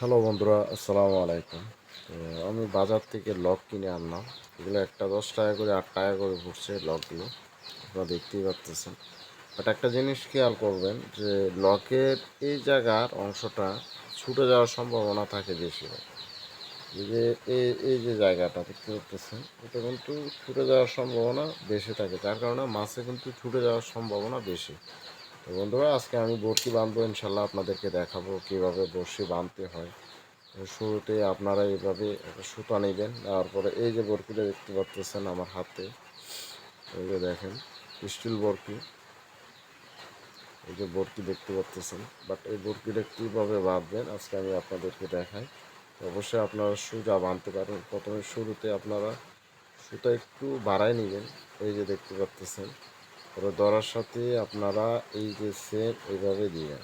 Hello বন্ধুরা, আসসালামু আলাইকুম। তো আমি বাজার থেকে লক কিনে আনলাম। এগুলো একটা 10 টাকা করে 8 টাকা করে পড়ছে লকগুলো, আপনারা দেখতেই পাচ্ছেন। বাট একটা জিনিস খেয়াল করবেন যে লকের এই জায়গার অংশটা ছুটে যাওয়ার সম্ভাবনা থাকে বেশি। এই যে এই যে জায়গাটা দেখতে পাচ্ছেন, এটা কিন্তু ছুটে যাওয়ার সম্ভাবনা বেশি থাকে, যার কারণে মাছে কিন্তু ছুটে যাওয়ার সম্ভাবনা বেশি। তো বন্ধুরা, আজকে আমি বড়শি বাঁধবো, ইনশাল্লাহ আপনাদেরকে দেখাবো কীভাবে বড়শি বাঁধতে হয়। শুরুতে আপনারা এইভাবে একটা সুতা নেবেন, তারপরে এই যে বরকিটা দেখতে পাচ্ছেন আমার হাতে, এই যে দেখেন স্টিল বরকি, এই যে বরকি দেখতে পাচ্ছেন। বাট এই বরকিটা কীভাবে বাঁধবেন আজকে আমি আপনাদেরকে দেখাই। অবশ্যই আপনারা সুতা বাঁধতে পারেন। প্রথমে শুরুতে আপনারা সুতা একটু বাড়াই নেবেন, এই যে দেখতে পাচ্ছেন। পরে ধরার সাথে আপনারা এই যে সেম এইভাবে দিবেন,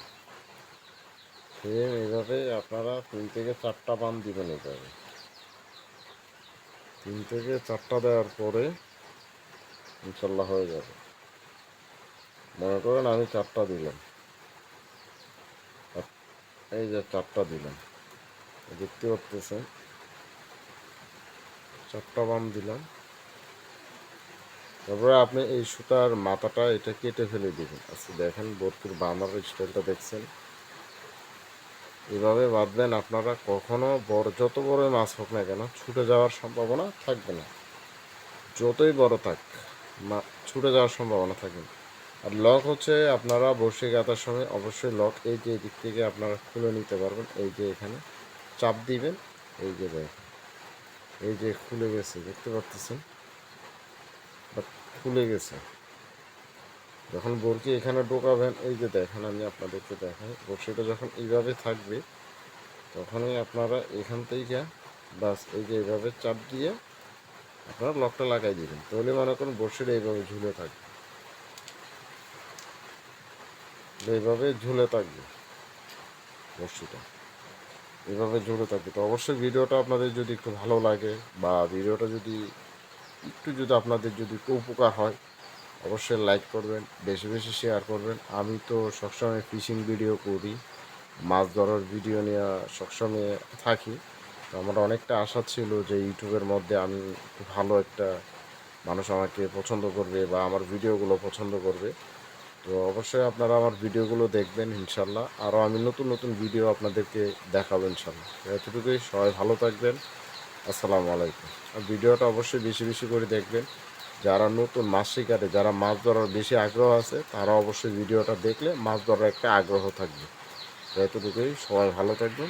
সেম এইভাবে আপনারা 3 থেকে 4টা বাঁধ দিবেন। এইভাবে 3 থেকে 4টা দেওয়ার পরে ইনশাল্লাহ হয়ে যাবে। মনে করেন আমি 4টা দিলাম, এই যে 4টা দিলাম, দেখতে পাচ্ছেন 4টা বাম দিলাম। তারপরে আপনি এই সুতার মাথাটা এটা কেটে ফেলে দিবেন। আচ্ছা দেখেন বরফির বাঁধার স্টাইলটা দেখছেন, এভাবে বাঁধবেন। আপনারা কখনো যত বড় মাছ হোক না কেন ছুটে যাওয়ার সম্ভাবনা থাকবে না। যতই বড় থাক, ছুটে যাওয়ার সম্ভাবনা থাকবে না। আর লক হচ্ছে আপনারা বড়শি গাঁথার সময় অবশ্যই লক এই যে দিক থেকে আপনারা খুলে নিতে পারবেন। এই যে এখানে চাপ দিবেন, এই যে দেখেন এই যে খুলে গেছে, দেখতে পাচ্ছেন, বাট খুলে গেছে। যখন বড়শি এখানে ঢোকাবেন, এই যে দেখেন আমি আপনাদেরকে দেখাই, বড়শিটা যখন এইভাবে থাকবে তখনই আপনারা এখান থেকে বাস এই যে এইভাবে চাপ দিয়ে আপনারা লকটা লাগাই দিবেন। তাহলে মনে করুন বড়শিটা এইভাবে ঝুলে থাকবে, এইভাবে ঝুলে থাকবে বড়শিটা, এভাবে ঝুলে থাকবে। তো অবশ্যই ভিডিওটা আপনাদের যদি একটু ভালো লাগে বা ভিডিওটা যদি আপনাদের যদি একটু উপকার হয়, অবশ্যই লাইক করবেন, বেশি বেশি শেয়ার করবেন। আমি তো সবসময় ফিশিং ভিডিও করি, মাছ ধরার ভিডিও নিয়ে সবসময় থাকি। তো আমার অনেকটা আশা ছিল যে ইউটিউবের মধ্যে আমি একটু ভালো একটা মানুষ আমাকে পছন্দ করবে বা আমার ভিডিওগুলো পছন্দ করবে। তো অবশ্যই আপনারা আমার ভিডিওগুলো দেখবেন ইনশাল্লাহ। আরও আমি নতুন নতুন ভিডিও আপনাদেরকে দেখাবো ইনশাল্লাহ। এতটুকুই, সবাই ভালো থাকবেন। আসসালামু আলাইকুম। আর ভিডিওটা অবশ্যই বেশি বেশি করে দেখবেন। যারা নতুন মাছ শিকারে, যারা মাছ ধরার বেশি আগ্রহ আছে, তারা অবশ্যই ভিডিওটা দেখলে মাছ ধরার একটা আগ্রহ থাকবে। তো এতটুকুই, সবাই ভালো থাকবেন।